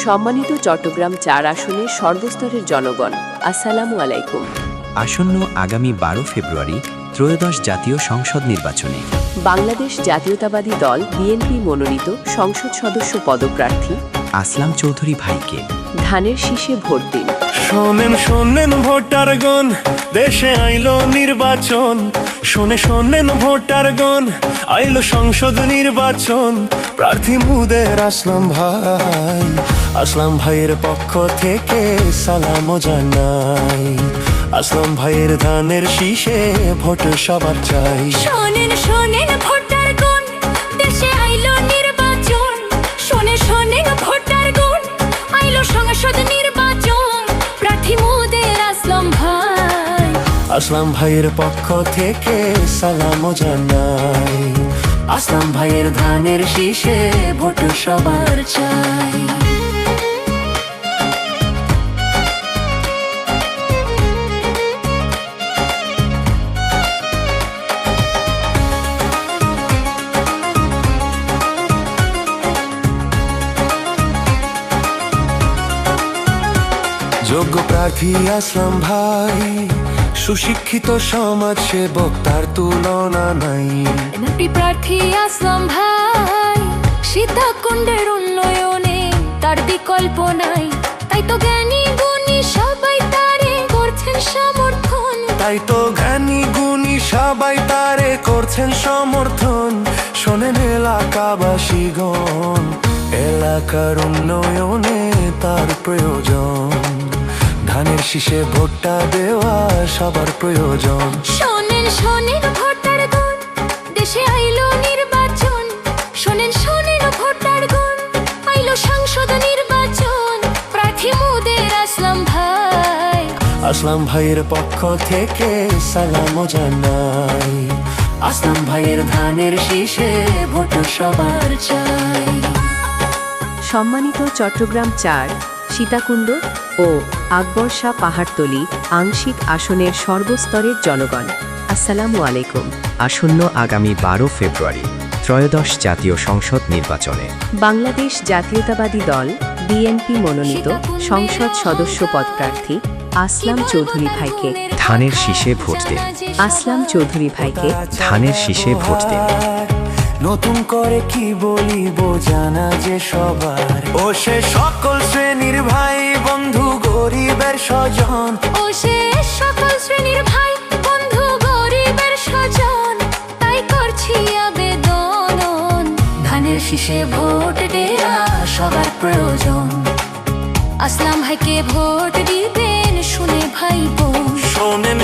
সম্মানিত চট্টগ্রাম ৪ আসনের সর্বস্তরের জনগণ, আসসালামু আলাইকুম। আসন্ন আগামী ১২ ফেব্রুয়ারি ত্রয়োদশ জাতীয় সংসদ নির্বাচনে বাংলাদেশ জাতীয়তাবাদী দল বিএনপি মনোনীত সংসদ সদস্য পদপ্রার্থী আসলাম চৌধুরী ভাইকে ধানের শীষে ভোট দিন। শোনেন শোনেন ভোটারগণ, দেশে আইলো নির্বাচন। শোনেন ভোটারগণ, আইলো সংসদ নির্বাচন। প্রার্থী মুদের আসলাম ভাই, আসলাম ভাইয়ের পক্ষ থেকে সালাম জানাই। আসলাম ভাইয়ের ধানের শীষে ভোট সবার চাই। শোনেন শোনেন ভোটারগণ, দেশে আইলো নির্বাচন। শোনেন ভোটারগণ, আইলো সংসদ নির্বাচন। প্রার্থী মুদের আসলাম ভাই, আসলাম ভাইয়ের পক্ষ থেকে সালাম জানাই। আসলাম ভাইয়ের ধানের শীষে ভোট সবার চাই। যোগ্য প্রার্থী আসলাম ভাই, সুশিক্ষিত সমাজ সেবক, তার তুলনা নাই। এমপি প্রার্থী আসলাম ভাই, সীতাকুণ্ডের উন্নয়নে তার বিকল্প নাই। তাই তো জ্ঞানী গুণী সবাই তারে করছেন সমর্থন। তাই তো জ্ঞানী গুণী সবাই তারে করছেন সমর্থন। শোনেন এলাকাবাসীগণ, এলাকার উন্নয়নে তার প্রয়োজন। ধানের শীষে ভোটটা দেওয়া সবার প্রয়োজন। শোনেন ভোটারগণ, দেশে আইলো নির্বাচন। শোনেন ভোটারগণ, আইলো সংসদ নির্বাচন। প্রার্থী মুদের আসলাম ভাই, আসলাম ভাইয়ের পক্ষ থেকে সালাম জানাই। আসলাম ভাইয়ের ধানের শীষে ভোট সবার চাই। সম্মানিত চট্টগ্রাম ৪, সীতাকুণ্ড ও আকবর শাহ পাহাড়তলী আংশিক আসনের সর্বস্তরের জনগণ, আসসালামু আলাইকুম। আসন্ন আগামী ১২ ফেব্রুয়ারি ত্রয়োদশ জাতীয় সংসদ নির্বাচনে বাংলাদেশ জাতীয়তাবাদী দল বিএনপি মনোনীত সংসদ সদস্য পদপ্রার্থী আসলাম চৌধুরী ভাইকে ধানের শীষে ভোট দিন। আসলাম চৌধুরী ভাইকে ধানের শীষে ভোট দিন। নতুন করে কি বলিব জানা যে সবার, ও সে সকল শ্রেণীর ভাই বন্ধু গরিবের স্বজন। ও সে সকল শ্রেণীর ভাই বন্ধু গরিবের স্বজন। তাই করছি আবেদন, ধানের শীষে ভোট দেয়া সবার প্রয়োজন। আসলাম ভাইকে ভোট দিবেন, শুনে ভাই বোন। শোনেন